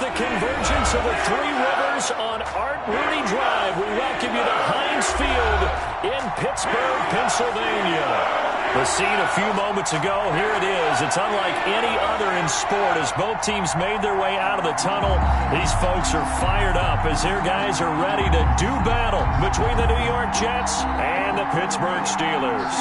the convergence of the Three Rivers on Art Rooney Drive. We welcome you to Heinz Field in Pittsburgh, Pennsylvania. The scene a few moments ago, here it is. It's unlike any other in sport as both teams made their way out of the tunnel. These folks are fired up as their guys are ready to do battle between the New York Jets and the Pittsburgh Steelers.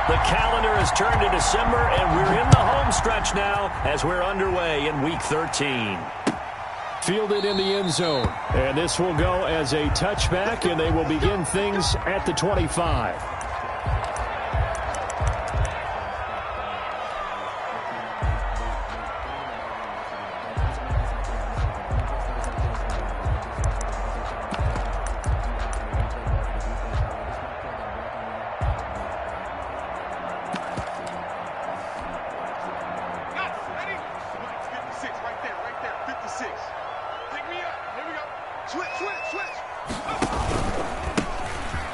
The calendar has turned to December, and we're in the home stretch now as we're underway in Week 13. Fielded in the end zone, and this will go as a touchback, and they will begin things at the 25.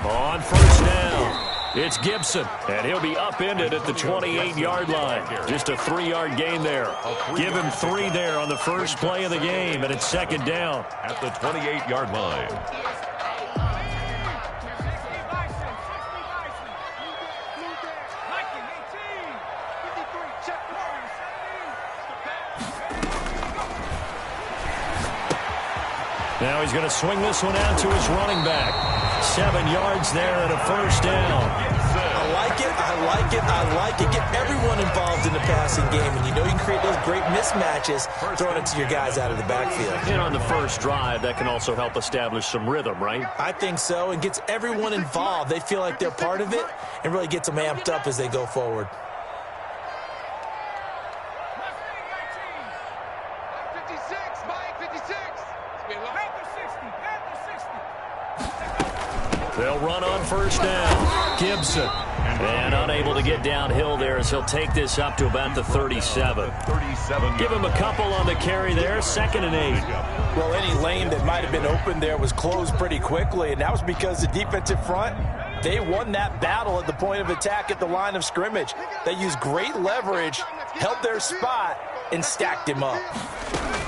On first down, it's Gibson, and he'll be upended at the 28-yard line. Just a 3-yard gain there. Give him 3 there on the first play of the game, and it's second down. At the 28-yard line. Now he's going to swing this one out to his running back. 7 yards there and a first down. I like it, I like it, I like it. Get everyone involved in the passing game, and you know you can create those great mismatches throwing it to your guys out of the backfield. And on the first drive, that can also help establish some rhythm, right? I think so, and gets everyone involved. They feel like they're part of it and really gets them amped up as they go forward. They'll run on first down. Gibson. And unable to get downhill there as he'll take this up to about the 37. Give him a couple on the carry there. 2nd and 8. Well, any lane that might have been open there was closed pretty quickly, and that was because the defensive front, they won that battle at the point of attack at the line of scrimmage. They used great leverage, held their spot, and stacked him up.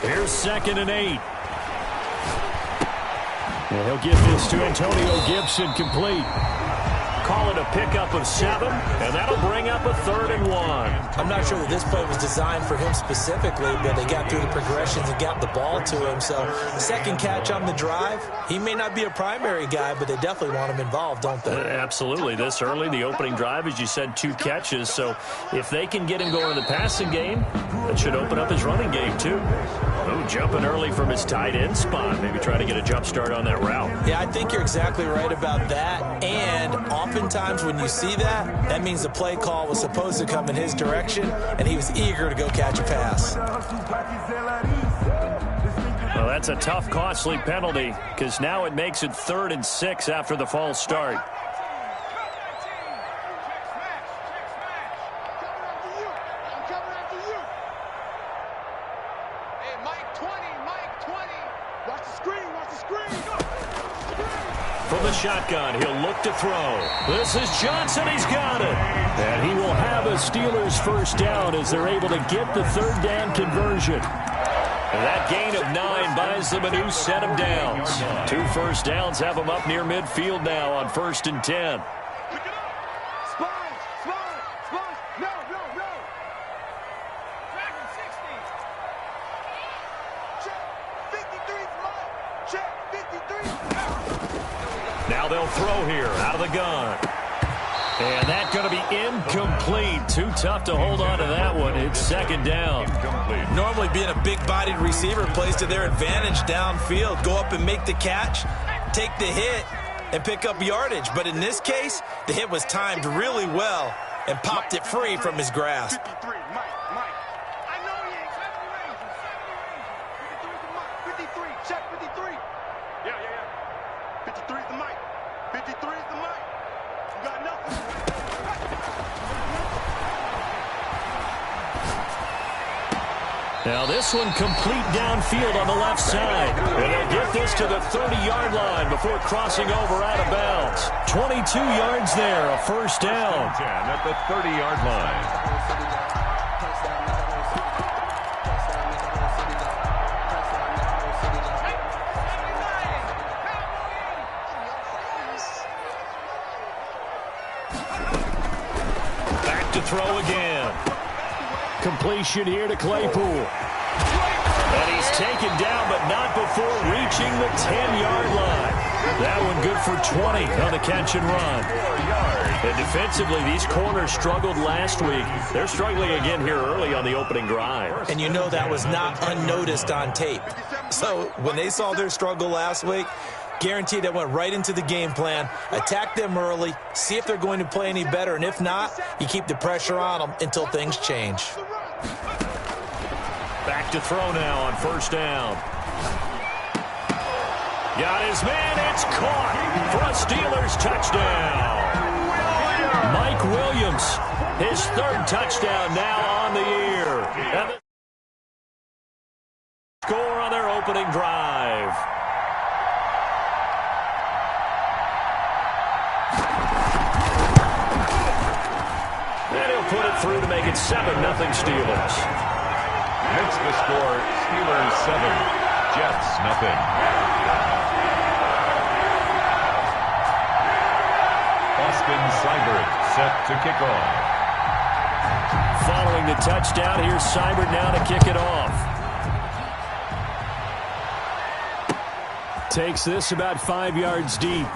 Here's 2nd and 8. And he'll give this to Antonio Gibson complete. Call it a pickup of 7, and that'll bring up a 3rd and 1. I'm not sure that this play was designed for him specifically, but they got through the progressions and got the ball to him. So, second catch on the drive. He may not be a primary guy, but they definitely want him involved, don't they? Absolutely. This early, the opening drive, as you said, 2 catches. So, if they can get him going in the passing game, that should open up his running game, too. Oh, jumping early from his tight end spot. Maybe try to get a jump start on that route. Yeah, I think you're exactly right about that. And oftentimes when you see that, that means the play call was supposed to come in his direction, and he was eager to go catch a pass. Well, that's a tough, costly penalty because now it makes it 3rd and 6 after the false start. From the shotgun, he'll look to throw. This is Johnson. He's got it. And he will have a Steelers first down as they're able to get the 3rd down conversion. And that gain of 9 buys them a new set of downs. 2 first downs have them up near midfield now on 1st and 10. Now they'll throw here out of the gun. And that's going to be incomplete. Too tough to hold on to that one. It's 2nd down. Normally being a big-bodied receiver plays to their advantage downfield. Go up and make the catch, take the hit, and pick up yardage. But in this case, the hit was timed really well and popped it free from his grasp. Now this one complete downfield on the left side. And they'll get this to the 30-yard line before crossing over out of bounds. 22 yards there, a first down. 10 at the 30-yard line. Back to throw again. Completion here to Claypool. And he's taken down, but not before reaching the 10-yard line. That one good for 20 on the catch and run. And defensively, these corners struggled last week. They're struggling again here early on the opening drive. And you know that was not unnoticed on tape. So when they saw their struggle last week, guaranteed that went right into the game plan. Attack them early, see if they're going to play any better, and if not, you keep the pressure on them until things change. Back to throw now on first down. Got his man, it's caught for a Steelers touchdown. Mike Williams, his third touchdown now on the year. And the score on their opening drive. And he'll put it through to make it 7-0 Steelers. Makes the score Steelers 7, Jets nothing. Austin Seibert set to kick off. Following the touchdown, here's Seibert now to kick it off. Takes this about 5 yards deep.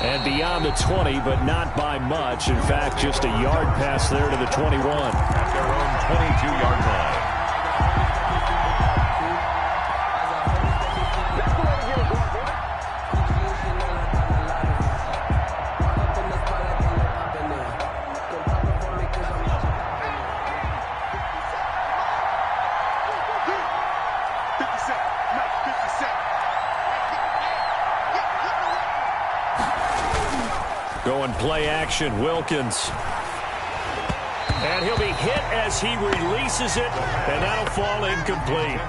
And beyond the 20, but not by much. In fact, just a yard pass there to the 21. At their own 22-yard line. Going play action, Wilkins. And he'll be hit as he releases it, and that'll fall incomplete.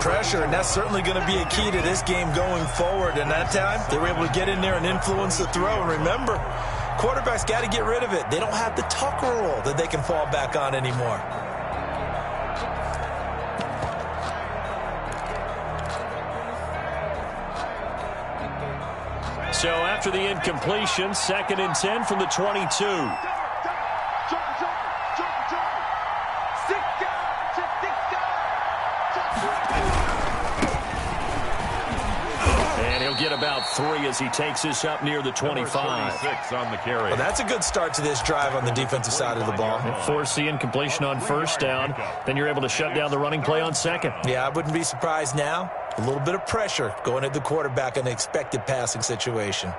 Pressure, and that's certainly going to be a key to this game going forward. And that time, they were able to get in there and influence the throw. And remember, quarterbacks got to get rid of it. They don't have the tuck rule that they can fall back on anymore. So after the incompletion, 2nd and 10 from the 22. And he'll get about 3 as he takes this up near the 25. 26 on the carry. Well, that's a good start to this drive on the defensive side of the ball. Force the incompletion on first down. Then you're able to shut down the running play on second. Yeah, I wouldn't be surprised now. A little bit of pressure going at the quarterback in an expected passing situation.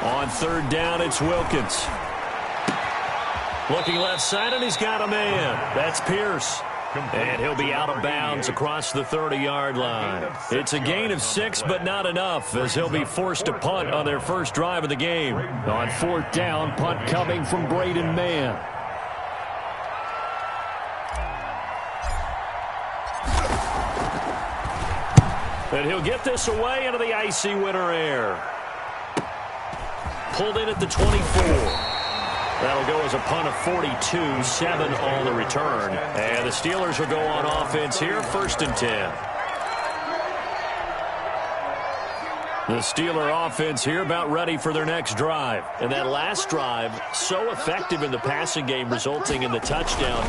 On third down, it's Wilkins. Looking left side, and he's got a man. That's Pierce. And he'll be out of bounds across the 30-yard line. It's a gain of 6, but not enough, as he'll be forced to punt on their first drive of the game. On fourth down, punt coming from Braden Mann. And he'll get this away into the icy winter air. Pulled in at the 24. That'll go as a punt of 42, 7 on the return. And the Steelers will go on offense here, 1st and 10. The Steeler offense here about ready for their next drive. And that last drive, so effective in the passing game, resulting in the touchdown.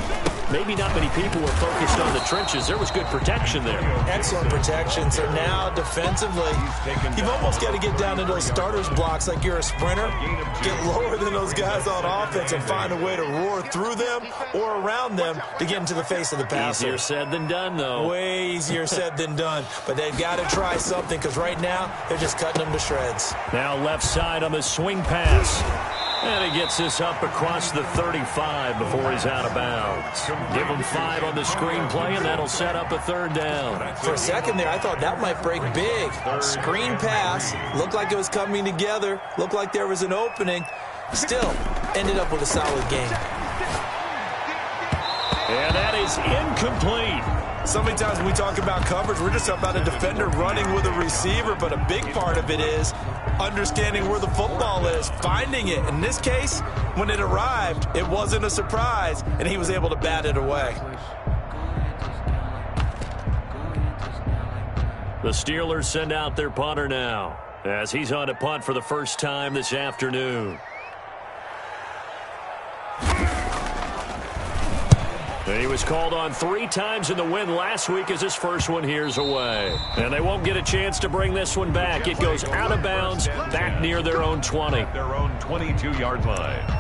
Maybe not many people were focused on the trenches. There was good protection there. Excellent protection. So now defensively, you've almost got to get down to those starters blocks like you're a sprinter. Get lower than those guys on offense and find a way to roar through them or around them to get into the face of the passer. Easier said than done, though. Way easier said than done. But they've got to try something because right now they're just cutting them to shreds. Now left side on the swing pass. And he gets this up across the 35 before he's out of bounds. Give him 5 on the screen play, and that'll set up a 3rd down. For a second there, I thought that might break big. Screen pass. Looked like it was coming together. Looked like there was an opening. Still, ended up with a solid game. And that is incomplete. So many times when we talk about coverage, we're just talking about a defender running with a receiver, but a big part of it is understanding where the football is, finding it. In this case, when it arrived, it wasn't a surprise, and he was able to bat it away. The Steelers send out their punter now, as he's on to punt for the first time this afternoon. And he was called on 3 times in the win last week as his first one here's away. And they won't get a chance to bring this one back. It goes out of bounds back near their own 20. Their own 22-yard line.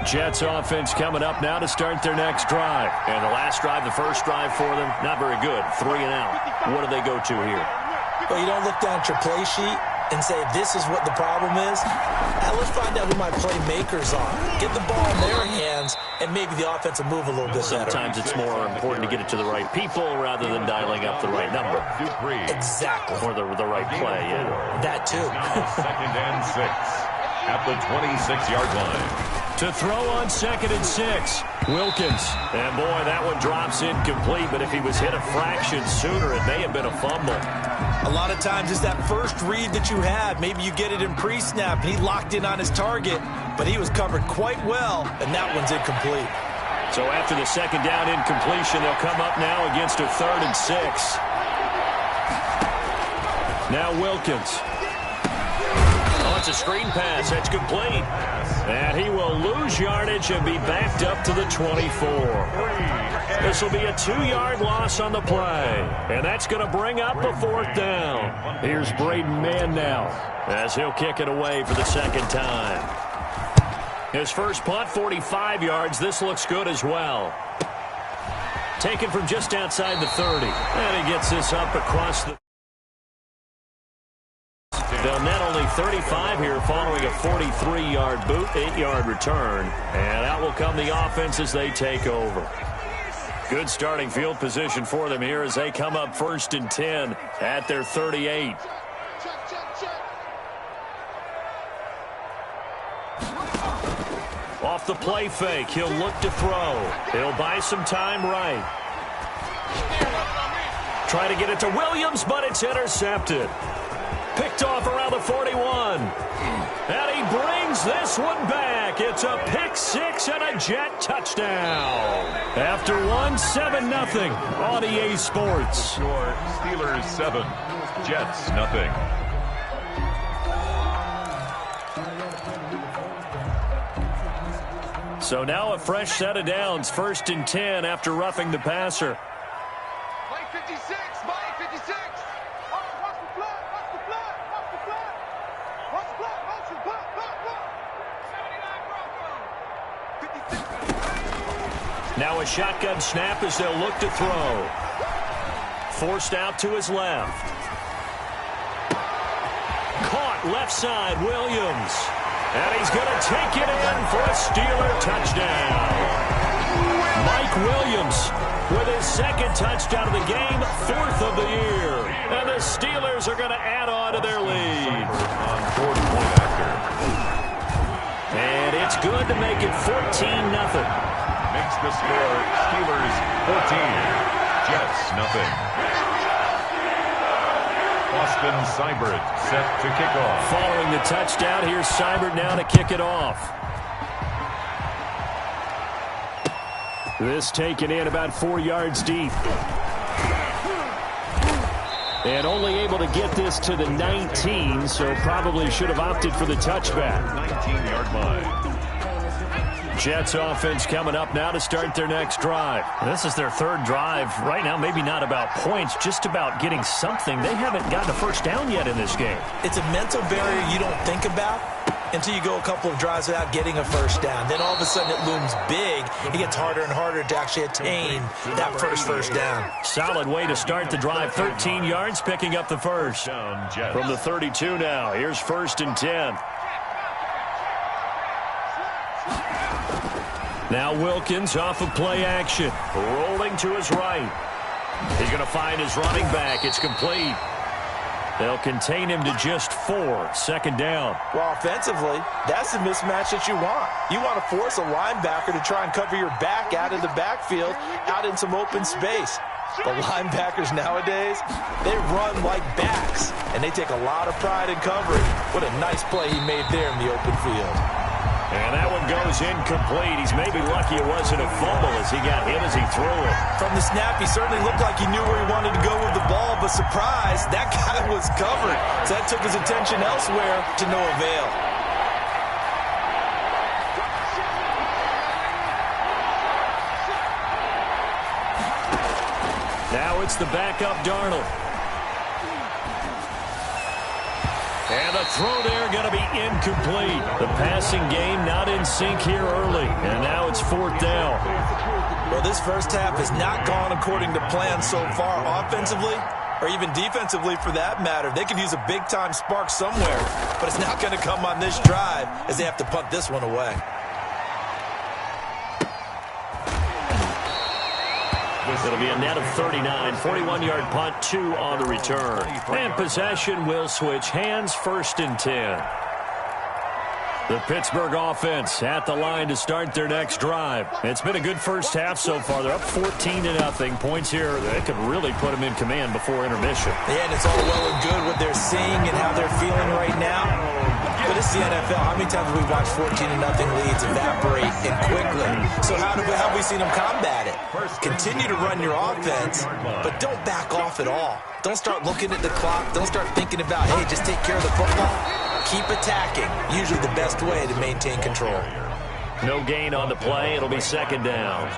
Jets offense coming up now to start their next drive. And the last drive, the first drive for them, not very good. 3 and out. What do they go to here? Well, you don't look down at your play sheet and say, this is what the problem is. Now, let's find out who my playmakers are. Get the ball in their hands, and maybe the offense will move a little bit better. Sometimes it's more important to get it to the right people rather than dialing up the right number. Exactly. Or the right play, yeah. That too. 2nd and 6 at the 26-yard line. To throw on 2nd and 6, Wilkins. And boy, that one drops incomplete, but if he was hit a fraction sooner, it may have been a fumble. A lot of times it's that first read that you had. Maybe you get it in pre-snap. He locked in on his target, but he was covered quite well, and that one's incomplete. So after the 2nd down incompletion, they'll come up now against a 3rd and 6. Now Wilkins. Oh, it's a screen pass. That's complete. And he will lose yardage and be backed up to the 24. This will be a 2-yard loss on the play. And that's going to bring up a 4th down. Here's Braden Mann now as he'll kick it away for the 2nd time. His first punt, 45 yards. This looks good as well. Taken from just outside the 30. And he gets this up across the... They'll net only 35 here following a 43-yard boot, 8-yard return. And out will come the offense as they take over. Good starting field position for them here as they come up 1st and 10 at their 38. Off the play fake, he'll look to throw. He'll buy some time right. Try to get it to Williams, but it's intercepted. Picked off around the 41. And he brings this one back. It's a pick 6 and a Jet touchdown. After 7-0 on EA Sports. Score, Steelers 7, Jets nothing. So now a fresh set of downs. 1st and 10 after roughing the passer. Mike 56, Mike 56. Now a shotgun snap as they'll look to throw. Forced out to his left. Caught left side, Williams. And he's going to take it in for a Steeler touchdown. Mike Williams with his 2nd touchdown of the game, 4th of the year. And the Steelers are going to add on to their lead. On 4th point after. And it's good to make it 14-0. Makes the score Steelers 14, Jets nothing. Austin Seibert set to kick off. Following the touchdown, here's Seibert now to kick it off. This taken in about 4 yards deep. And only able to get this to the 19, so probably should have opted for the touchback. 19-yard line. Jets offense coming up now to start their next drive. This is their 3rd drive. Right now, maybe not about points, just about getting something. They haven't gotten a first down yet in this game. It's a mental barrier you don't think about, until you go a couple of drives without getting a first down. Then all of a sudden it looms big. It gets harder and harder to actually attain that first down. Solid way to start the drive. 13 yards, picking up the first. From the 32 now, here's 1st and 10. Now Wilkins off of play action. Rolling to his right. He's going to find his running back. It's complete. They'll contain him to just 4. 2nd down. Well, offensively, that's the mismatch that you want. You want to force a linebacker to try and cover your back out of the backfield, out in some open space. The linebackers nowadays, they run like backs, and they take a lot of pride in covering. What a nice play he made there in the open field. And that one goes incomplete. He's maybe lucky it wasn't a fumble as he got hit as he threw it. From the snap, he certainly looked like he knew where he wanted to go with the ball, but surprise, that guy was covered. So that took his attention elsewhere to no avail. Now it's the backup Darnold. And the throw there going to be incomplete. The passing game not in sync here early. And now it's 4th down. Well, this first half has not gone according to plan so far offensively, or even defensively for that matter. They could use a big-time spark somewhere, but it's not going to come on this drive as they have to punt this one away. It'll be a net of 39, 41-yard punt, 2 on the return. And possession will switch hands, 1st and 10. The Pittsburgh offense at the line to start their next drive. It's been a good first half so far. They're up 14-0. Points here, they could really put them in command before intermission. Yeah, and it's all well and good what they're seeing and how they're feeling right now. But it's the NFL. How many times have we watched 14-0 leads evaporate and quickly? So how have we seen them combat it? Continue to run your offense, but don't back off at all. Don't start looking at the clock. Don't start thinking about, hey, just take care of the football. Keep attacking. Usually the best way to maintain control. No gain on the play. It'll be 2nd down.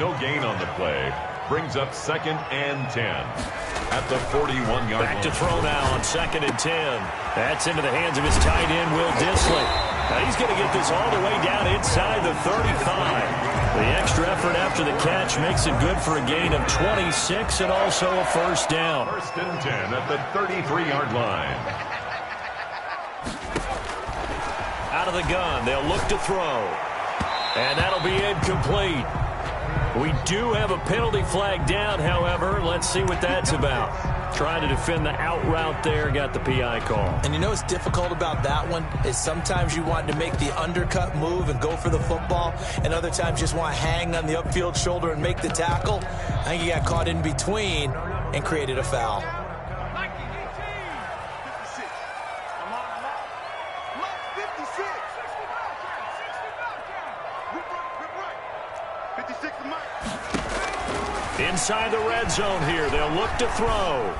No gain on the play. Brings up 2nd and 10 at the 41-yard line. Back to throw now on 2nd and 10. That's into the hands of his tight end, Will Dissly. Now he's going to get this all the way down inside the 35. The extra effort after the catch makes it good for a gain of 26 and also a 1st down. 1st and 10 at the 33-yard line. Out of the gun, they'll look to throw. And that'll be incomplete. We do have a penalty flag down, however. Let's see what that's about. Trying to defend the out route there, got the PI call. And you know what's difficult about that one is sometimes you want to make the undercut move and go for the football, and other times you just want to hang on the upfield shoulder and make the tackle. I think he got caught in between and created a foul. Inside the red zone here, they'll look to throw.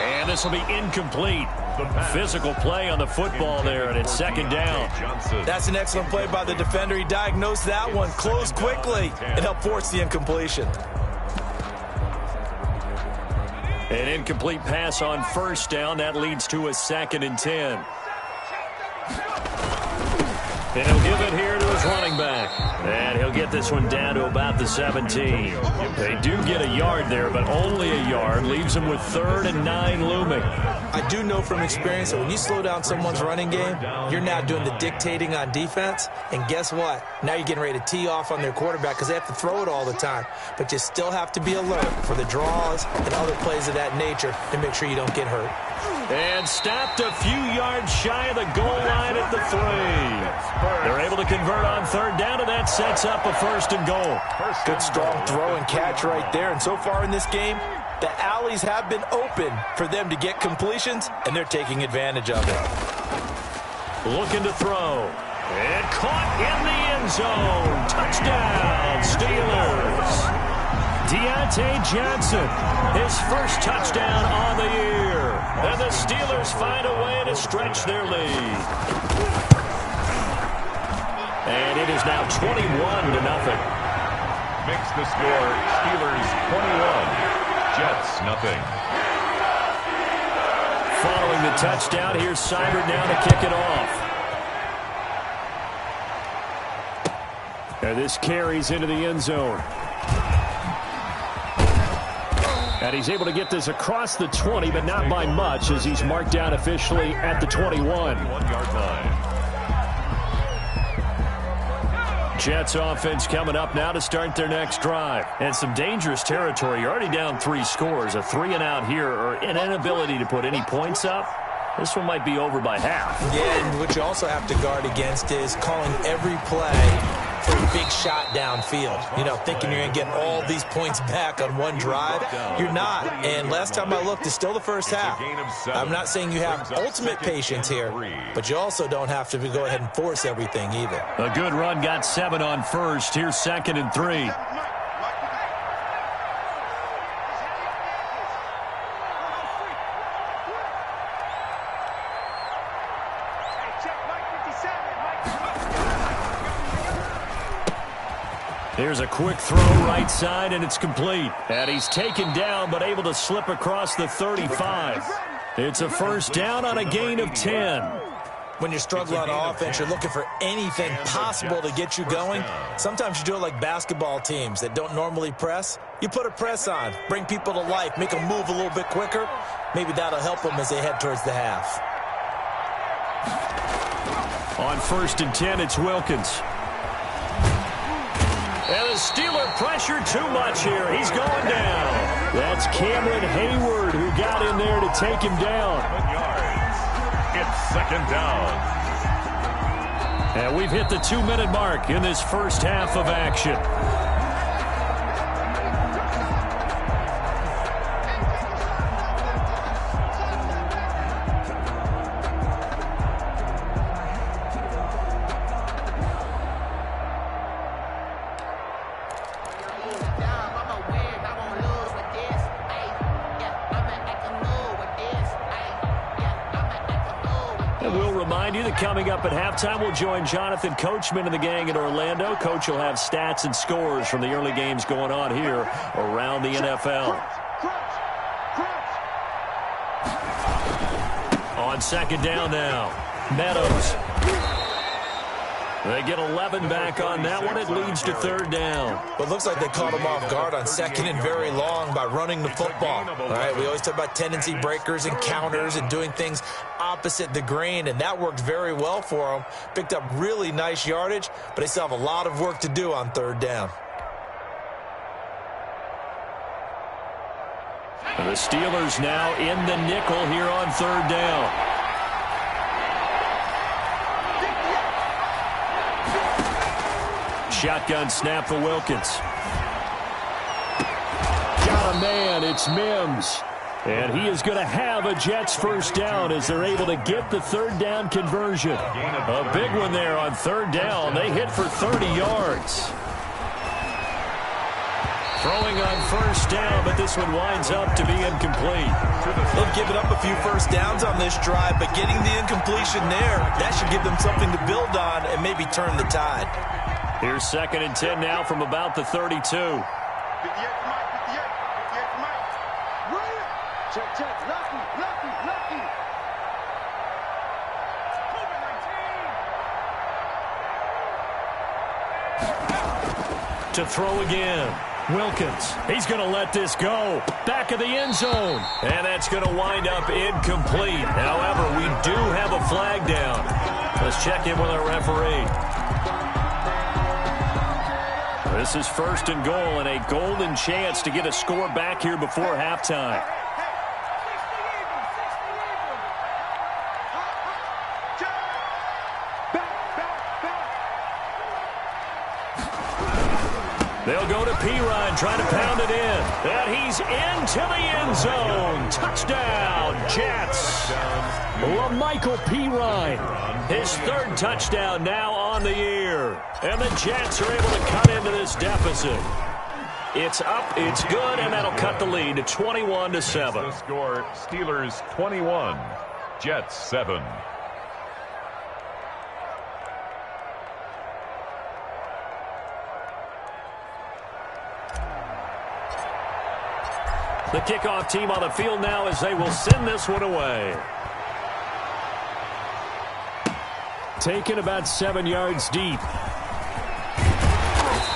And this will be incomplete. Physical play on the football there, and it's 2nd down. That's an excellent play by the defender. He diagnosed that one, closed quickly, and helped force the incompletion. An incomplete pass on 1st down. That leads to a 2nd and 10. And he'll give it here to his running back. And he'll get this one down to about the 17. They do get a yard there, but only a yard. Leaves them with 3rd and 9 looming. I do know from experience that when you slow down someone's running game, you're now doing the dictating on defense. And guess what? Now you're getting ready to tee off on their quarterback because they have to throw it all the time. But you still have to be alert for the draws and other plays of that nature to make sure you don't get hurt. And stopped a few yards shy of the goal line at the 3. They're able to convert on 3rd down, and that sets up a 1st and goal. Good strong throw and catch right there. And so far in this game, the alleys have been open for them to get completions, and they're taking advantage of it. Looking to throw. And caught in the end zone. Touchdown, Steelers. Deontay Johnson, his first touchdown on the year. And the Steelers find a way to stretch their lead. And it is now 21-0. Makes the score Steelers 21, Jets nothing. Following the touchdown. Here's Seibert now to kick it off. And this carries into the end zone. And he's able to get this across the 20, but not by much, as he's marked down officially at the 21. 1-yard line. Jets offense coming up now to start their next drive. And some dangerous territory. You're already down 3 scores. A 3-and-out here, or an inability to put any points up. This one might be over by half. Yeah, and what you also have to guard against is calling every play for a big shot downfield. You know, thinking you're going to get all these points back on one drive. You're not. And last time I looked, it's still the first half. I'm not saying you have ultimate patience here, but you also don't have to go ahead and force everything either. A good run, got 7 on first. Here's 2nd and 3. Here's a quick throw right side, and it's complete. And he's taken down, but able to slip across the 35. It's a first down on a gain of 10. When you're struggling on offense, you're looking for anything possible to get you going. Sometimes you do it like basketball teams that don't normally press. You put a press on, bring people to life, make them move a little bit quicker. Maybe that'll help them as they head towards the half. On 1st and 10, it's Wilkins. And the Steeler pressure too much here. He's going down. That's Cameron Hayward who got in there to take him down. It's 2nd down. And we've hit the 2-minute mark in this first half of action. Coming up at halftime, we'll join Jonathan Coachman and the gang in Orlando. Coach will have stats and scores from the early games going on here around the NFL. On 2nd down now, Meadows. They get 11 back on that one. It leads to 3rd down. Well, it looks like they caught him off guard on 2nd and very long by running the football. All right, we always talk about tendency breakers and counters and doing things opposite the grain, and that worked very well for them. Picked up really nice yardage, but they still have a lot of work to do on 3rd down. And the Steelers now in the nickel here on 3rd down. Shotgun snap for Wilkins. Got a man, it's Mims. And he is going to have a Jets first down as they're able to get the 3rd down conversion. A big one there on 3rd down. They hit for 30 yards. Throwing on 1st down, but this one winds up to be incomplete. They've given up a few first downs on this drive, but getting the incompletion there, that should give them something to build on and maybe turn the tide. Here's 2nd and 10 now from about the 32. Check. Lucky. To throw again. Wilkins, he's going to let this go. Back of the end zone. And that's going to wind up incomplete. However, we do have a flag down. Let's check in with our referee. This is 1st and goal and a golden chance to get a score back here before halftime. They'll go to Pirine, trying to pound it in. And he's into the end zone. Touchdown, Jets. LaMichael Pirine. His 3rd touchdown now on the year. And the Jets are able to cut into this deficit. It's up, it's good, and that'll cut the lead to 21-7. The score, Steelers 21, Jets 7. The kickoff team on the field now as they will send this one away. taken about 7 yards deep.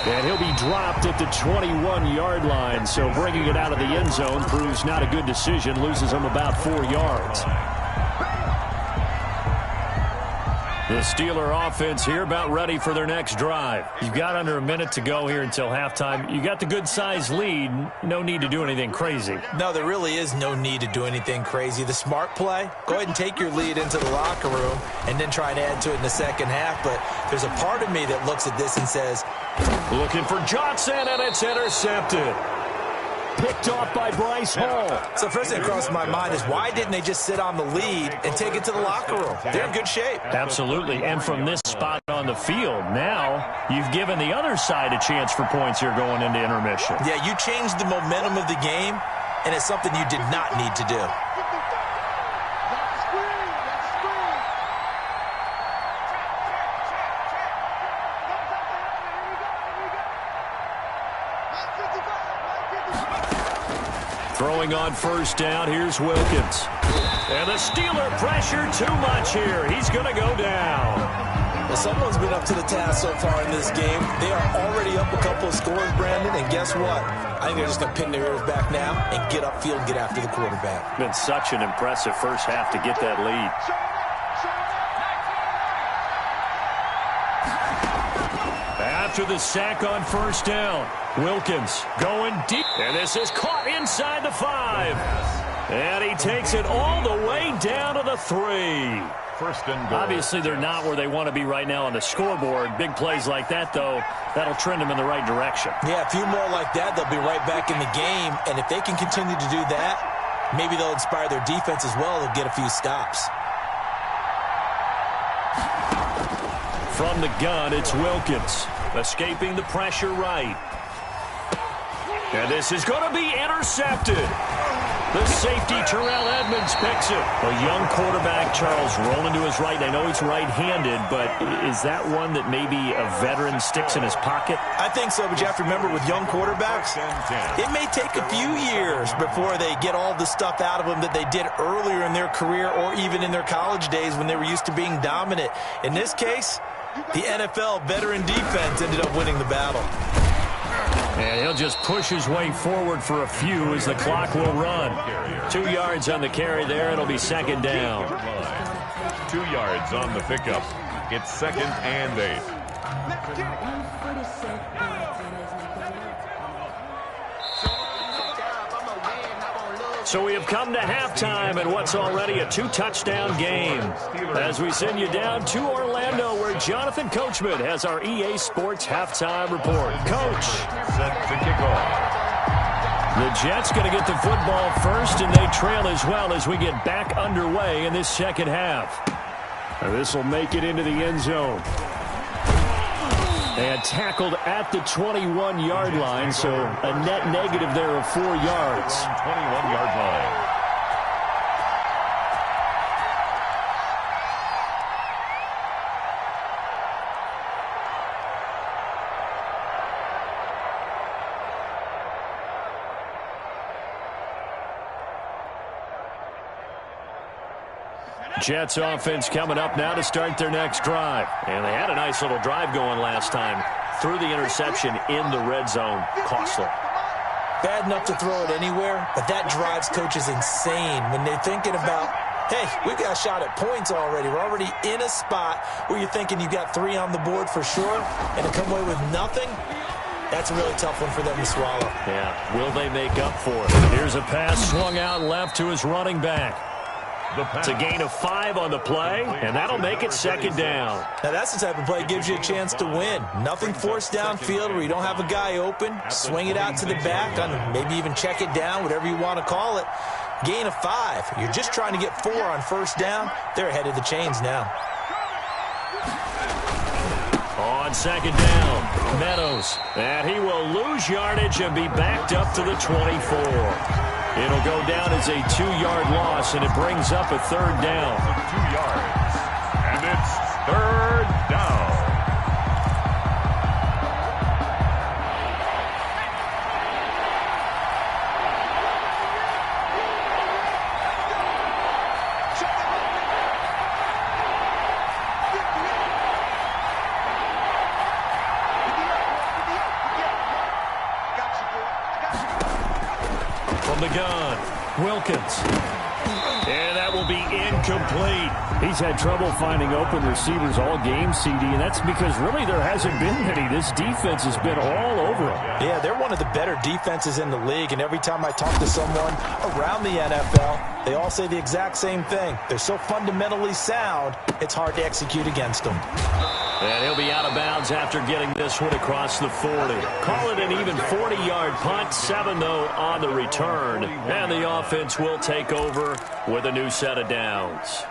And he'll be dropped at the 21-yard line, so bringing it out of the end zone proves not a good decision, loses him about 4 yards. The Steeler offense here about ready for their next drive. You've got under a minute to go here until halftime. You got the good-sized lead. No need to do anything crazy. No, there really is no need to do anything crazy. The smart play, go ahead and take your lead into the locker room and then try and add to it in the second half. But there's a part of me that looks at this and says, looking for Johnson, and it's intercepted. Picked off by Bryce Hall. So first thing that crosses my mind is why didn't they just sit on the lead and take it to the locker room? They're in good shape. Absolutely, and from this spot on the field, now you've given the other side a chance for points here going into intermission. Yeah, you changed the momentum of the game, and it's something you did not need to do. Throwing on first down, here's Wilkins. And the Steeler pressure too much here. He's going to go down. Well, someone's been up to the task so far in this game. They are already up a couple of scores, Brandon, and guess what? I think they're just going to pin their ears back now and get upfield and get after the quarterback. Been such an impressive first half to get that lead. After the sack on first down, Wilkins going deep. And this is caught inside the 5. And he takes it all the way down to the 3. First and goal. Obviously, they're not where they want to be right now on the scoreboard. Big plays like that, though, that'll trend them in the right direction. Yeah, a few more like that, they'll be right back in the game. And if they can continue to do that, maybe they'll inspire their defense as well. They'll get a few stops. From the gun, it's Wilkins. Escaping the pressure right. And this is going to be intercepted. The safety, Terrell Edmonds, picks it. A young quarterback, Charles, rolling to his right. I know he's right-handed, but is that one that maybe a veteran sticks in his pocket? I think so, but you have to remember with young quarterbacks, it may take a few years before they get all the stuff out of them that they did earlier in their career or even in their college days when they were used to being dominant. In this case, the NFL veteran defense ended up winning the battle. And he'll just push his way forward for a few as the clock will run. 2 yards on the carry there. It'll be second down. 2 yards on the pickup. It's second and 8. So we have come to halftime in what's already a 2-touchdown game. As we send you down to Orlando, where Jonathan Coachman has our EA Sports halftime report. Coach. Set to kick off. The Jets going to get the football first, and they trail as well as we get back underway in this second half. This will make it into the end zone. And tackled at the 21-yard line, so a net negative there of 4 yards. 21-yard line. Jets offense coming up now to start their next drive. And they had a nice little drive going last time. Threw the interception in the red zone. Costly. Bad enough to throw it anywhere, but that drives coaches insane when they're thinking about, hey, we've got a shot at points already. We're already in a spot where you're thinking you got 3 on the board for sure, and to come away with nothing, that's a really tough one for them to swallow. Yeah, will they make up for it? Here's a pass swung out left to his running back. It's a gain of 5 on the play, and that'll make it second down. Now, that's the type of play that gives you a chance to win. Nothing forced downfield where you don't have a guy open. Swing it out to the back, maybe even check it down, whatever you want to call it. Gain of 5. You're just trying to get 4 on first down. They're ahead of the chains now. On second down, Meadows. And he will lose yardage and be backed up to the 24. It'll go down as a 2-yard loss, and it brings up a third down. 2 yards. And it's third down. From the gun, Wilkins. And that will be incomplete. He's had trouble finding open receivers all game, CD, and that's because really there hasn't been many. This defense has been all over him. Yeah, they're one of the better defenses in the league, and every time I talk to someone around the NFL, they all say the exact same thing. They're so fundamentally sound, it's hard to execute against them. And he'll be out of bounds after getting this one across the 40. Call it an even 40-yard punt, 7 though on the return. And the offense will take over with a new set of downs.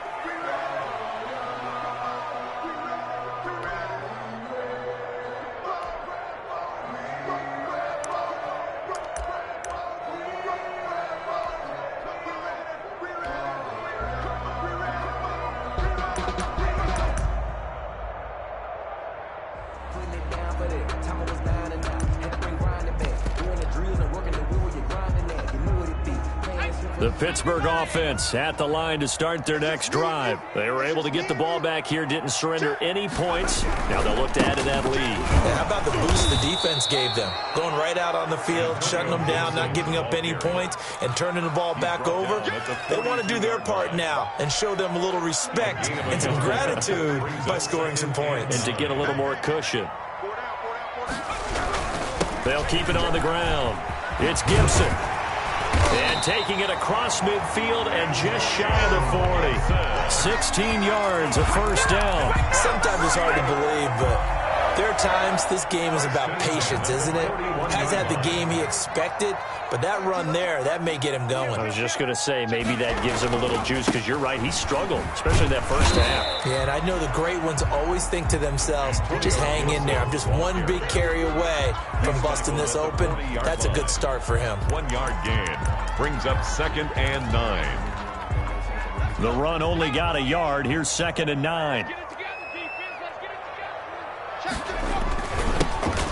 The Pittsburgh offense at the line to start their next drive. They were able to get the ball back here, didn't surrender any points. Now they'll look to add to that lead. Yeah, how about the boost the defense gave them? Going right out on the field, shutting them down, not giving up any points, and turning the ball back over. They want to do their part now and show them a little respect and some gratitude by scoring some points. And to get a little more cushion. They'll keep it on the ground. It's Gibson. And taking it across midfield and just shy of the 40. 16 yards, a first down. Sometimes it's hard to believe, but there are times this game is about patience, isn't it? Hasn't had the game he expected, but that run there, that may get him going. I was just going to say, maybe that gives him a little juice, because you're right, he struggled, especially that first half. Yeah, and I know the great ones always think to themselves, just hang in there. I'm just one big carry away from busting this open. That's a good start for him. 1 yard gain brings up 2nd and 9. The run only got a yard. Here's 2nd and 9.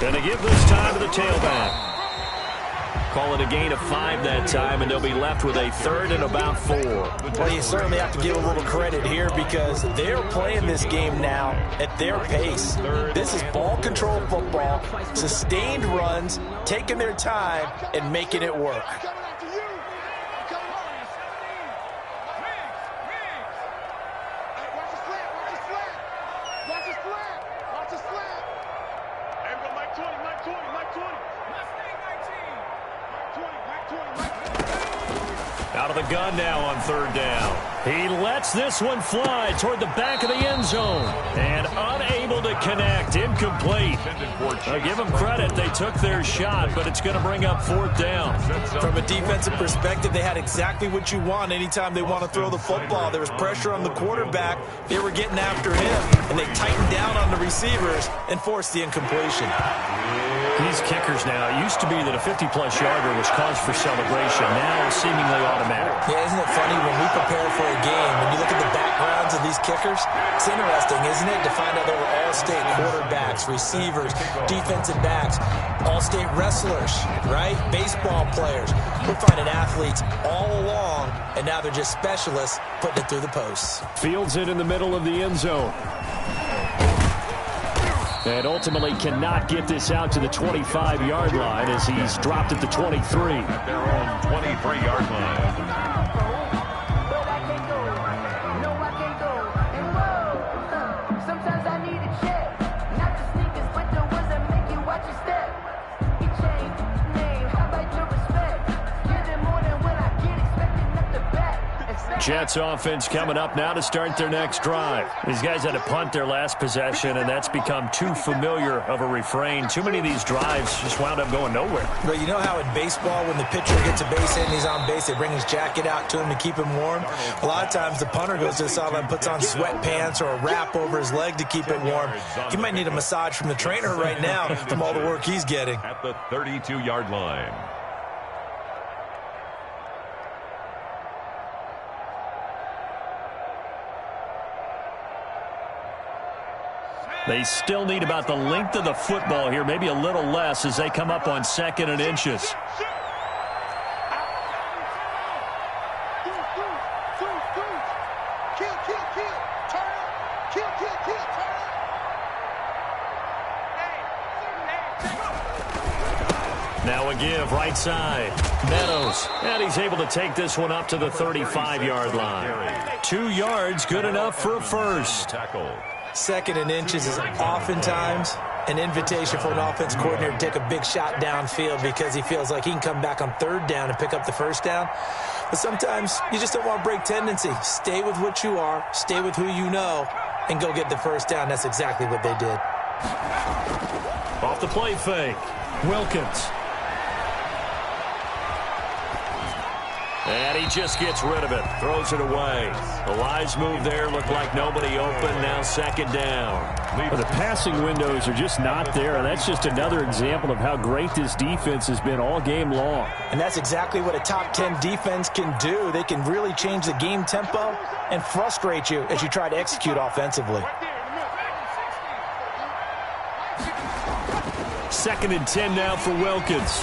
Going to give this time to the tailback. Call it a gain of 5 that time, and they'll be left with a 3rd and about 4. Well, you certainly have to give a little credit here because they're playing this game now at their pace. This is ball control football, sustained runs, taking their time, and making it work. Out of the gun now on 3rd down. He lets this one fly toward the back of the end zone. And unable to connect. Incomplete. I'll give them credit. They took their shot, but it's going to bring up 4th down. From a defensive perspective, they had exactly what you want anytime they want to throw the football. There was pressure on the quarterback. They were getting after him, and they tightened down on the receivers and forced the incompletion. These kickers now, it used to be that a 50-plus yarder was cause for celebration. Now it's seemingly automatic. Yeah, isn't it funny when we prepare for a game, when you look at the backgrounds of these kickers, it's interesting, isn't it, to find out they were all-state quarterbacks, receivers, defensive backs, all-state wrestlers, right? Baseball players. We're finding athletes all along, and now they're just specialists putting it through the posts. Fields it in the middle of the end zone. And ultimately cannot get this out to the 25-yard line as he's dropped at the 23. At their own 23-yard line. Jets offense coming up now to start their next drive. These guys had to punt their last possession, and that's become too familiar of a refrain. Too many of these drives just wound up going nowhere. But you know how in baseball, when the pitcher gets a base hit and he's on base, they bring his jacket out to him to keep him warm? A lot of times the punter goes to the sideline, puts on sweatpants or a wrap over his leg to keep it warm. He might need a massage from the trainer right now from all the work he's getting. At the 32-yard line. They still need about the length of the football here, maybe a little less as they come up on 2nd and inches. Now a give right side. Meadows. And he's able to take this one up to the 35-yard line. 2 yards, good enough for a first. 2nd and inches is oftentimes an invitation for an offense coordinator to take a big shot downfield because he feels like he can come back on 3rd down and pick up the first down. But sometimes you just don't want to break tendency. Stay with what you are, stay with who you know, and go get the first down. That's exactly what they did. Off the play fake. Wilkins. And he just gets rid of it. Throws it away. The wise move there. Looked like nobody open. Now 2nd down. Well, the passing windows are just not there. And that's just another example of how great this defense has been all game long. And that's exactly what a top 10 defense can do. They can really change the game tempo and frustrate you as you try to execute offensively. 2nd and 10 now for Wilkins.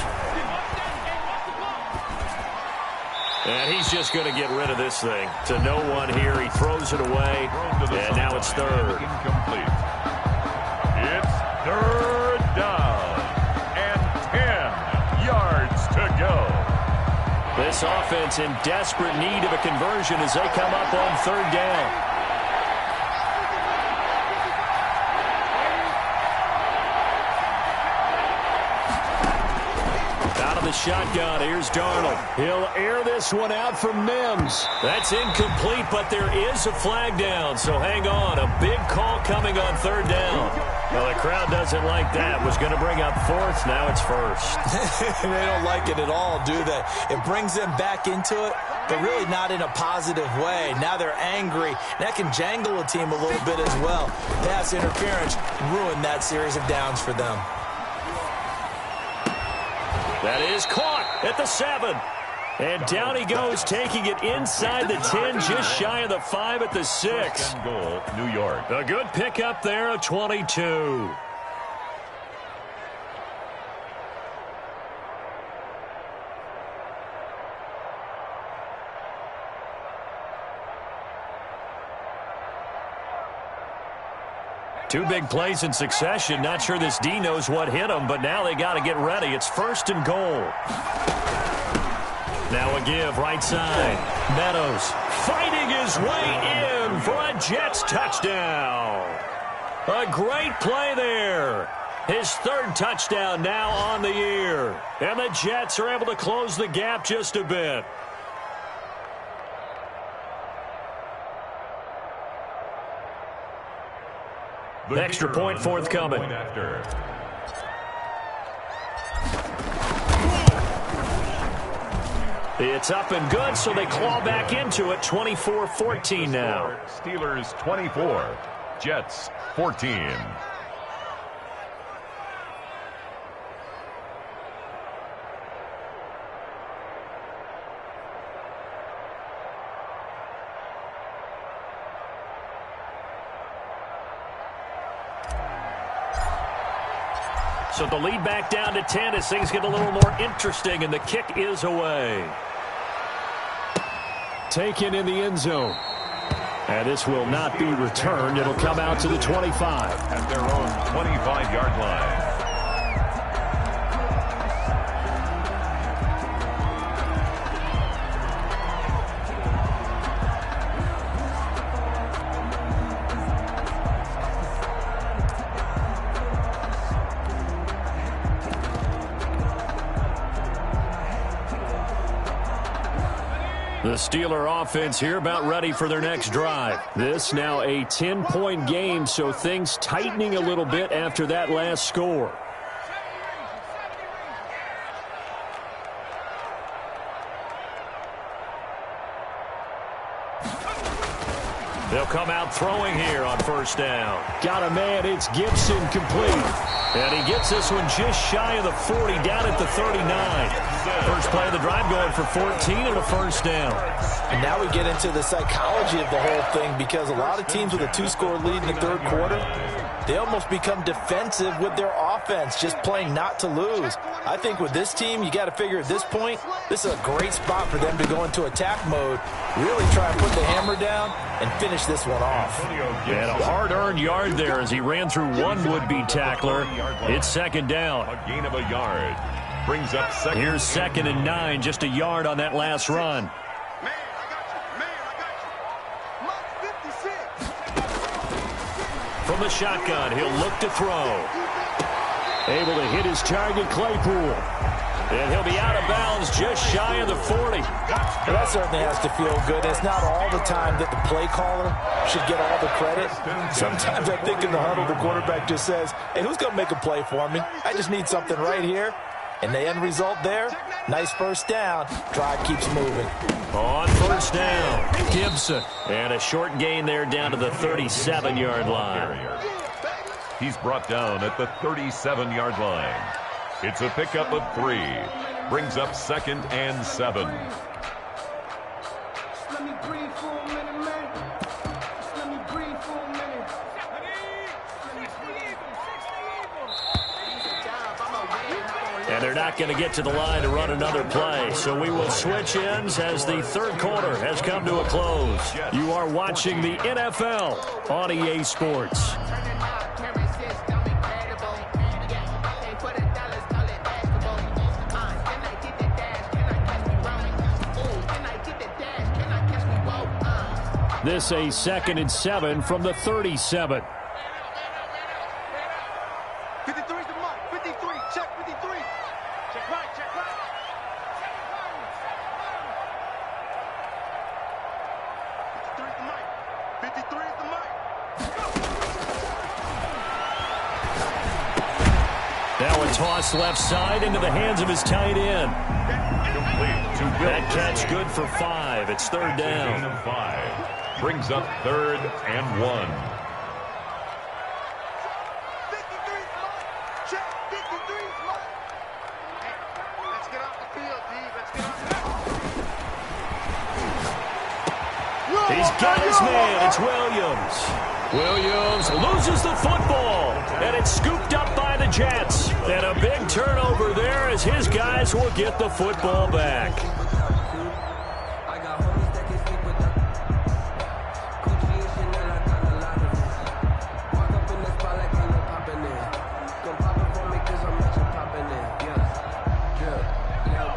And he's just going to get rid of this thing. To no one here. He throws it away. And now it's 3rd. Incomplete. It's 3rd down. And 10 yards to go. This offense in desperate need of a conversion as they come up on 3rd down. Shotgun. Here's Darnold. He'll air this one out for Mims. That's incomplete, but there is a flag down, so hang on. A big call coming on 3rd down. Well, the crowd doesn't like that. Was going to bring up 4th. Now it's 1st. They don't like it at all, do they? It brings them back into it, but really not in a positive way. Now they're angry. That can jangle a team a little bit as well. Pass interference ruined that series of downs for them. That is caught at the 7. And down he goes, taking it inside the 10, just shy of the 5 at the 6. Goal, New York. A good pickup there, a 22. Two big plays in succession. Not sure this D knows what hit him, but now they got to get ready. It's 1st and goal. Now a give right side. Meadows fighting his way in for a Jets touchdown. A great play there. His 3rd touchdown now on the year. And the Jets are able to close the gap just a bit. Extra point forthcoming. It's up and good, so they claw back into it. 24-14 now. Steelers 24, Jets 14. So the lead back down to 10 as things get a little more interesting, and the kick is away. Taken in the end zone. And this will not be returned. It'll come out to the 25. At their own 25-yard line. The Steeler offense here about ready for their next drive. This now a 10-point game, so things tightening a little bit after that last score. They'll come out throwing here on 1st down. Got a man. It's Gibson complete. And he gets this one just shy of the 40, down at the 39. First play of the drive going for 14 and a 1st down. And now we get into the psychology of the whole thing, because a lot of teams with a 2-score lead in the 3rd quarter, they almost become defensive with their offense, just playing not to lose. I think with this team, you got to figure at this point, this is a great spot for them to go into attack mode, really try and put the hammer down and finish this one off. And a hard-earned yard there as he ran through one would-be tackler. It's 2nd down. A gain of a yard. Brings up second. Here's 2nd and 9, just a yard on that last run. Man, I got you. Man, I got you. Mark 56. From the shotgun, he'll look to throw. Able to hit his target, Claypool. And he'll be out of bounds just shy of the 40. Well, that certainly has to feel good. It's not all the time that the play caller should get all the credit. Sometimes I think in the huddle, the quarterback just says, hey, who's going to make a play for me? I just need something right here. And the end result there, nice first down. Drive keeps moving. On first down, Gibson. And a short gain there down to the 37-yard line. He's brought down at the 37-yard line. It's a pickup of 3. Brings up 2nd and 7. And they're not going to get to the line to run another play. So we will switch ends as the third quarter has come to a close. You are watching the NFL on EA Sports. This a 2nd and 7 from the 37. 53 is the mark. 53. Check 53. Check right. Check right. 53 is the mic. 53 is the mic. Now a toss left side into the hands of his tight end. That catch good for 5. It's 3rd down. 5. Brings up 3rd and 1. 53 is mine. Check 53 is mine. Hey, let's get off the field, D. Let's get off the field. He's got his man. It's Williams. Williams loses the football, and it's scooped up by the Jets. And a big turnover there as his guys will get the football back.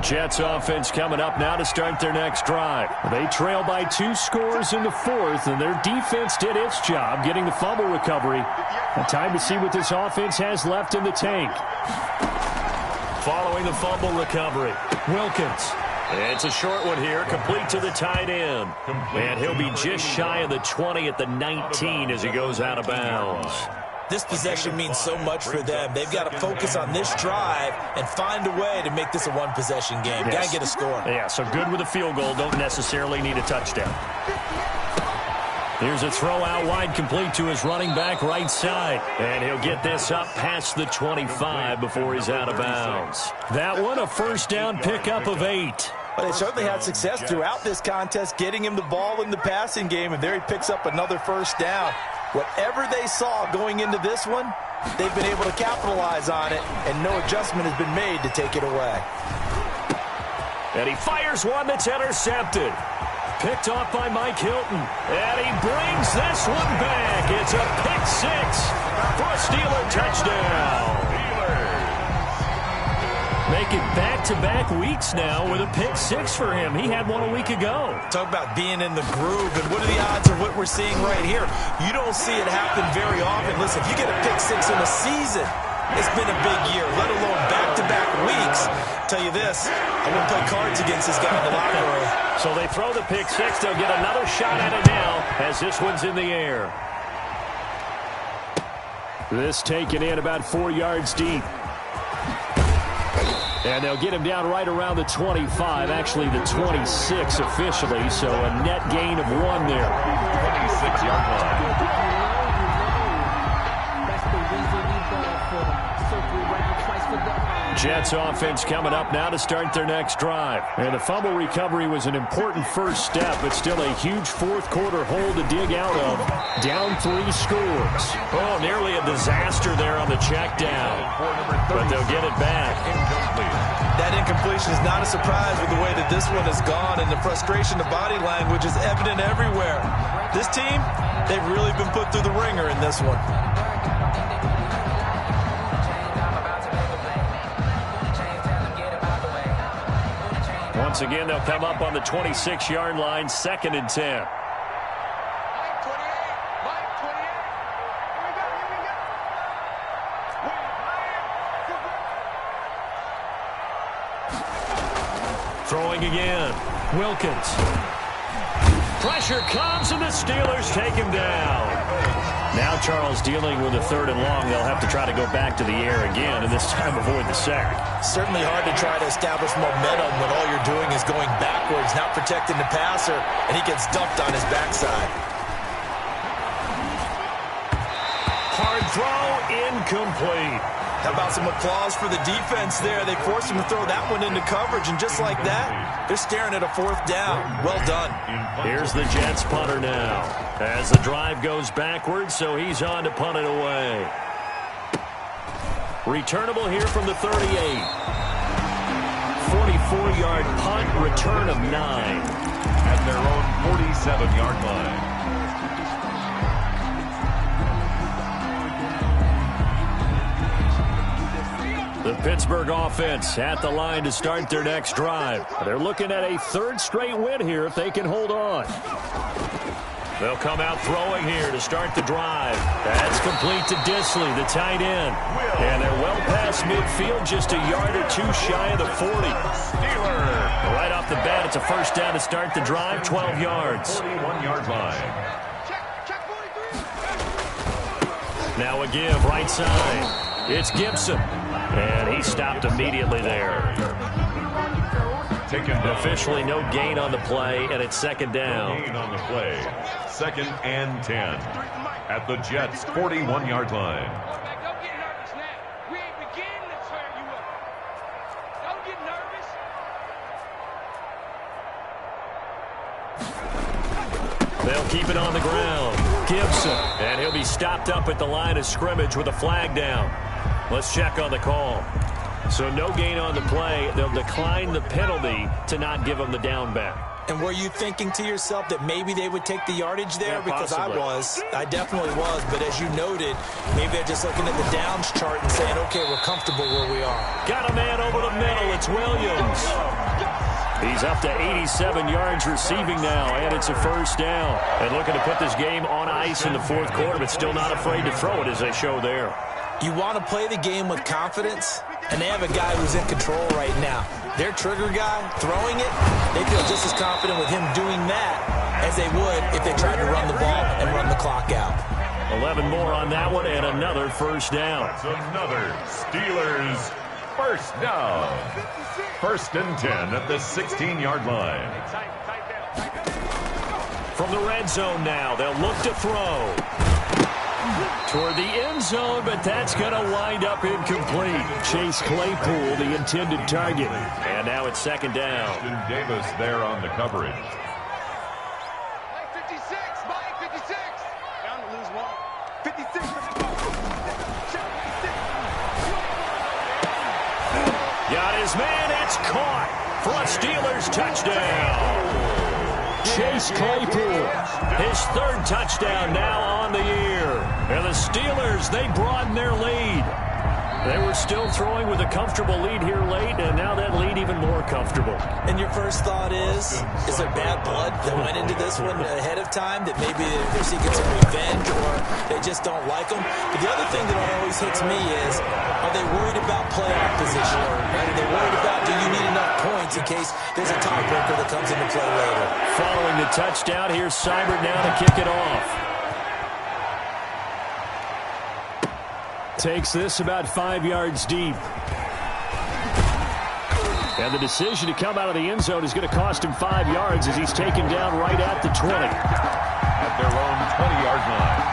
Jets offense coming up now to start their next drive. They trail by 2 scores in the 4th, and their defense did its job getting the fumble recovery. A time to see what this offense has left in the tank. Following the fumble recovery, Wilkins. It's a short one here, complete to the tight end. And he'll be just shy of the 20 at the 19 as he goes out of bounds. This possession means so much for them. They've got to focus on this drive and find a way to make this a one-possession game. Got to get a score. Yeah, so good with a field goal. Don't necessarily need a touchdown. Here's a throw out wide, complete to his running back right side. And he'll get this up past the 25 before he's out of bounds. That one, a first down pickup of 8. But they certainly had success throughout this contest, getting him the ball in the passing game, and there he picks up another first down. Whatever they saw going into this one, they've been able to capitalize on it, and no adjustment has been made to take it away. And he fires one that's intercepted. Picked off by Mike Hilton. And he brings this one back. It's a pick 6 for a Steeler touchdown. Making back-to-back weeks now with a pick 6 for him. He had one a week ago. Talk about being in the groove, and what are the odds of what we're seeing right here? You don't see it happen very often. Listen, if you get a pick 6 in a season, it's been a big year, let alone back-to-back weeks. Tell you this, I wouldn't play cards against this guy in the locker room. So they throw the pick 6. They'll get another shot at it now as this one's in the air. This taken in about 4 yards deep. And they'll get him down right around the 25, actually the 26 officially, so a net gain of 1 there. 26-yard line. Jets offense coming up now to start their next drive. And the fumble recovery was an important first step, but still a huge fourth quarter hole to dig out of. Down 3 scores. Oh, nearly a disaster there on the check down. But they'll get it back. That incompletion is not a surprise with the way that this one has gone, and the frustration, the body language is evident everywhere. This team, they've really been put through the ringer in this one. Once again, they'll come up on the 26-yard line, 2nd and 10. Throwing again. Wilkins. Pressure comes, and the Steelers take him down. Now Charles dealing with a 3rd and long. They'll have to try to go back to the air again, and this time avoid the sack. Certainly hard to try to establish momentum when all you're doing is going backwards, not protecting the passer, and he gets dumped on his backside. Hard throw, incomplete. How about some applause for the defense there? They forced him to throw that one into coverage, and just like that, they're staring at a 4th down. Well done. Here's the Jets punter now. As the drive goes backwards, so he's on to punt it away. Returnable here from the 38. 44-yard punt, return of 9. At their own 47-yard line. The Pittsburgh offense at the line to start their next drive. They're looking at a 3rd straight win here if they can hold on. They'll come out throwing here to start the drive. That's complete to Disley, the tight end. And they're well past midfield, just a yard or 2 shy of the 40. Steelers. Right off the bat, it's a 1st down to start the drive, 12 yards. 41-yard line. Now a give, right side. It's Gibson. And he stopped immediately there. Officially no gain on the play, and it's 2nd down. No gain on the play. 2nd and 10. At the Jets' 41-yard line. Don't get nervous now. We ain't beginning to turn you up. Don't get nervous. They'll keep it on the ground. Gibson. And he'll be stopped up at the line of scrimmage with a flag down. Let's check on the call. So no gain on the play. They'll decline the penalty to not give them the down back. And were you thinking to yourself that maybe they would take the yardage there? Yeah, because possibly. I definitely was. But as you noted, maybe they're just looking at the downs chart and saying, okay, we're comfortable where we are. Got a man over the middle. It's Williams. He's up to 87 yards receiving now, and it's a 1st down. And looking to put this game on ice in the 4th quarter, but still not afraid to throw it as they show there. You want to play the game with confidence, and they have a guy who's in control right now. Their trigger guy, throwing it, they feel just as confident with him doing that as they would if they tried to run the ball and run the clock out. 11 more on that one, and another 1st down. That's another Steelers 1st down. 1st and 10 at the 16-yard line. From the red zone now, they'll look to throw. Toward the end zone, but that's going to wind up incomplete. Chase Claypool, the intended target. And now it's 2nd down. Austin Davis there on the coverage. Mike 56, Mike 56. Down to lose 1. 56. Got his man, it's caught for a Steelers touchdown. Chase Claypool, his 3rd touchdown now on the year. And the Steelers, they broaden their lead. They were still throwing with a comfortable lead here late, and now that lead even more comfortable. And your first thought is there bad blood that went into this one ahead of time, that maybe they're seeking some revenge or they just don't like them? But the other thing that always hits me is, are they worried about playoff position? Right? Are they worried about, do you need enough points in case there's a tiebreaker that comes into play later? Following the touchdown, here's Seibert now to kick it off. Takes this about 5 yards deep. And the decision to come out of the end zone is going to cost him 5 yards as he's taken down right at the 20. At their own 20-yard line.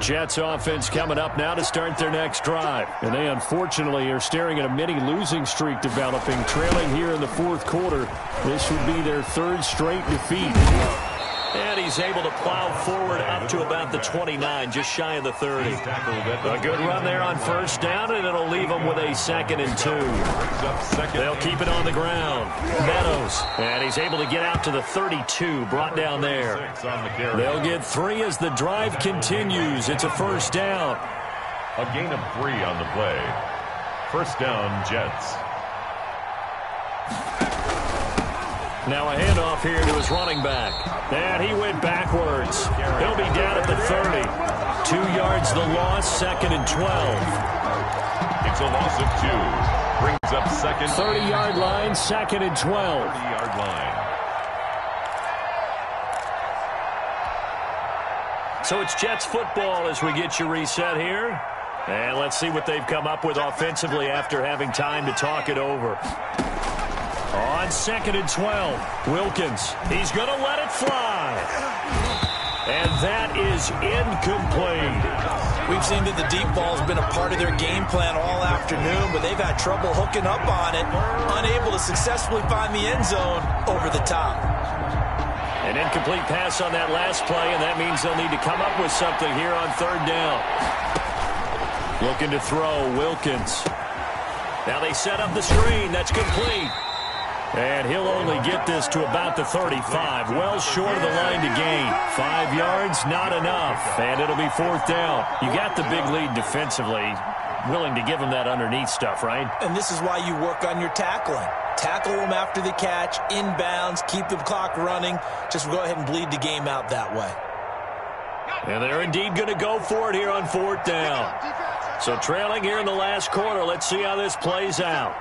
Jets offense coming up now to start their next drive. And they unfortunately are staring at a mini losing streak developing, trailing here in the 4th quarter. This would be their 3rd straight defeat. And he's able to plow forward up to about the 29, just shy of the 30. A good run there on first down, and it'll leave them with a 2nd and 2. They'll keep it on the ground. Meadows, and he's able to get out to the 32, brought down there. They'll get 3 as the drive continues. It's a first down. A gain of 3 on the play. First down, Jets. Now a handoff here to his running back. And he went backwards. He'll be down at the 30. 2 yards the loss, 2nd and 12. It's a loss of 2. Brings up 2nd. 30-yard line, 2nd and 12. 30-yard line. So it's Jets football as we get you reset here. And let's see what they've come up with offensively after having time to talk it over. On 2nd and 12, Wilkins. He's going to let it fly. And that is incomplete. We've seen that the deep ball has been a part of their game plan all afternoon, but they've had trouble hooking up on it, unable to successfully find the end zone over the top. An incomplete pass on that last play, and that means they'll need to come up with something here on 3rd down. Looking to throw, Wilkins. Now they set up the screen. That's complete. And he'll only get this to about the 35, well short of the line to gain. 5 yards, not enough, and it'll be 4th down. You got the big lead defensively, willing to give him that underneath stuff, right? And this is why you work on your tackling. Tackle them after the catch, inbounds, keep the clock running. Just go ahead and bleed the game out that way. And they're indeed going to go for it here on 4th down. So trailing here in the last quarter, let's see how this plays out.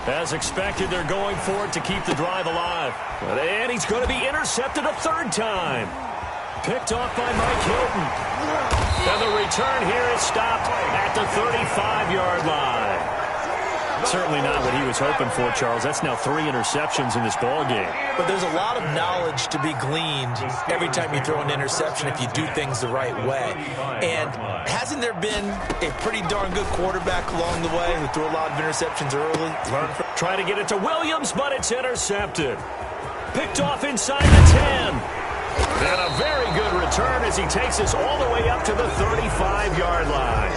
As expected, they're going for it to keep the drive alive. And he's going to be intercepted a 3rd time. Picked off by Mike Hilton. And the return here is stopped at the 35-yard line. Certainly not what he was hoping for, Charles. That's now 3 interceptions in this ballgame. But there's a lot of knowledge to be gleaned every time you throw an interception if you do things the right way. And hasn't there been a pretty darn good quarterback along the way who threw a lot of interceptions early? Trying to get it to Williams, but it's intercepted. Picked off inside the 10. And a very good return as he takes us all the way up to the 35-yard line.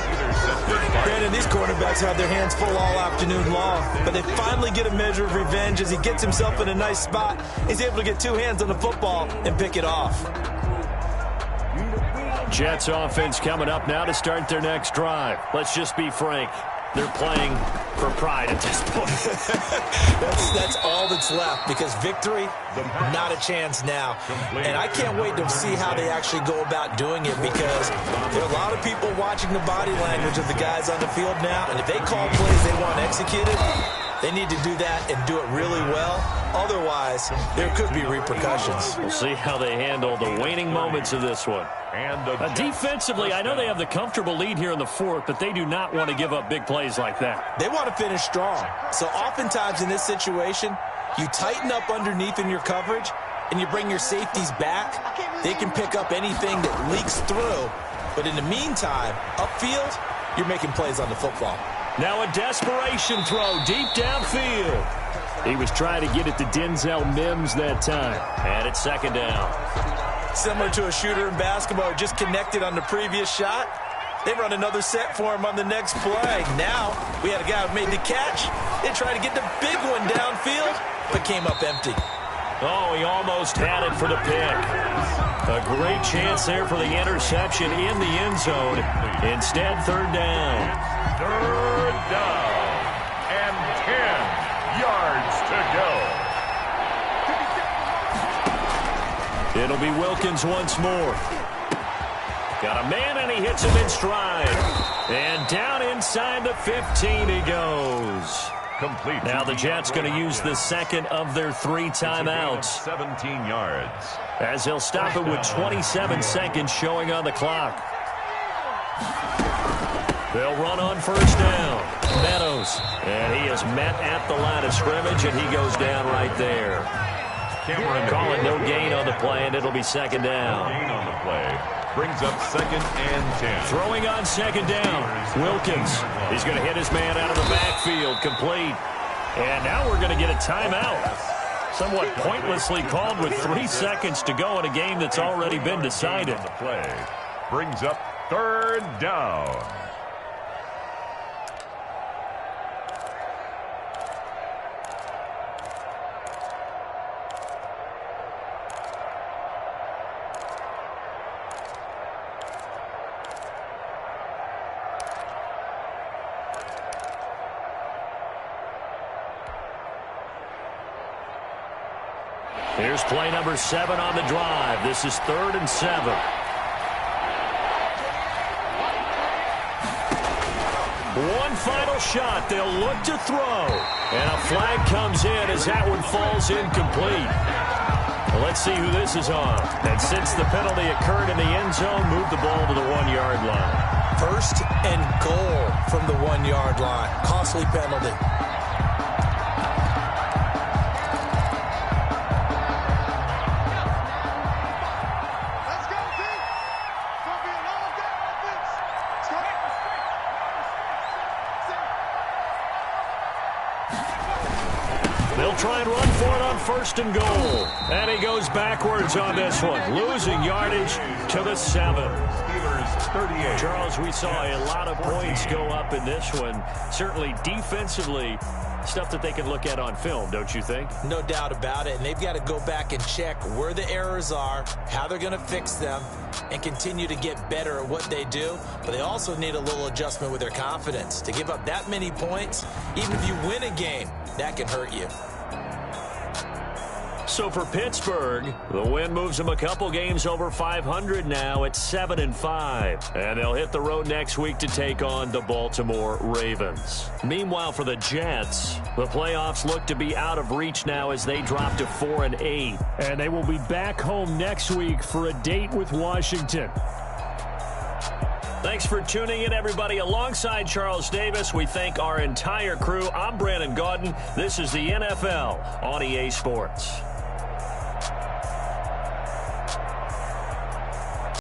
Brandon, these quarterbacks have their hands full all afternoon long, but they finally get a measure of revenge as he gets himself in a nice spot. He's able to get 2 hands on the football and pick it off. Jets offense coming up now to start their next drive. Let's just be frank. They're playing for pride at this point. That's all that's left, because victory, not a chance now. And I can't wait to see how they actually go about doing it, because there are a lot of people watching the body language of the guys on the field now, and if they call plays they want executed, they need to do that and do it really well. Otherwise, there could be repercussions. We'll see how they handle the waning moments of this one. And defensively, I know they have the comfortable lead here in the 4th, but they do not want to give up big plays like that. They want to finish strong. So oftentimes in this situation, you tighten up underneath in your coverage, and you bring your safeties back. They can pick up anything that leaks through. But in the meantime, upfield, you're making plays on the football. Now a desperation throw deep downfield. He was trying to get it to Denzel Mims that time. And it's 2nd down. Similar to a shooter in basketball who just connected on the previous shot. They run another set for him on the next play. Now we had a guy who made the catch. They tried to get the big one downfield, but came up empty. Oh, he almost had it for the pick. A great chance there for the interception in the end zone. Instead, 3rd down. 3rd down. And 10 yards to go. It'll be Wilkins once more. Got a man, and he hits him in stride. And down inside the 15 he goes. Complete. Now the Jets going to use the 2nd of their 3 timeouts. 17 yards. As they'll stop it with 27 seconds showing on the clock. They'll run on 1st down. Meadows. And he is met at the line of scrimmage, and he goes down right there. Calling no gain on the play, and it'll be 2nd down. Gain on the play. Brings up 2nd and 10. Throwing on 2nd down. Wilkins. He's going to hit his man out of the backfield. Complete. And now we're going to get a timeout. Somewhat pointlessly called with 3 seconds to go in a game that's already been decided. The play brings up third down. Here's play number 7 on the drive. This is 3rd and 7. One final shot. They'll look to throw. And a flag comes in as that one falls incomplete. Well, let's see who this is on. And since the penalty occurred in the end zone, move the ball to the 1-yard line. 1st and goal from the 1-yard line. Costly penalty. They'll try and run for it on 1st and goal. And he goes backwards on this one, losing yardage to the 7. Steelers 38. Charles, we saw a lot of points go up in this one. Certainly defensively, stuff that they can look at on film, don't you think? No doubt about it. And they've got to go back and check where the errors are, how they're going to fix them, and continue to get better at what they do. But they also need a little adjustment with their confidence. To give up that many points, even if you win a game, that can hurt you. So for Pittsburgh, the win moves them a couple games over 500 now at 7-5. And they'll hit the road next week to take on the Baltimore Ravens. Meanwhile, for the Jets, the playoffs look to be out of reach now as they drop to 4-8. And they will be back home next week for a date with Washington. Thanks for tuning in, everybody. Alongside Charles Davis, we thank our entire crew. I'm Brandon Gaudin. This is the NFL on EA Sports.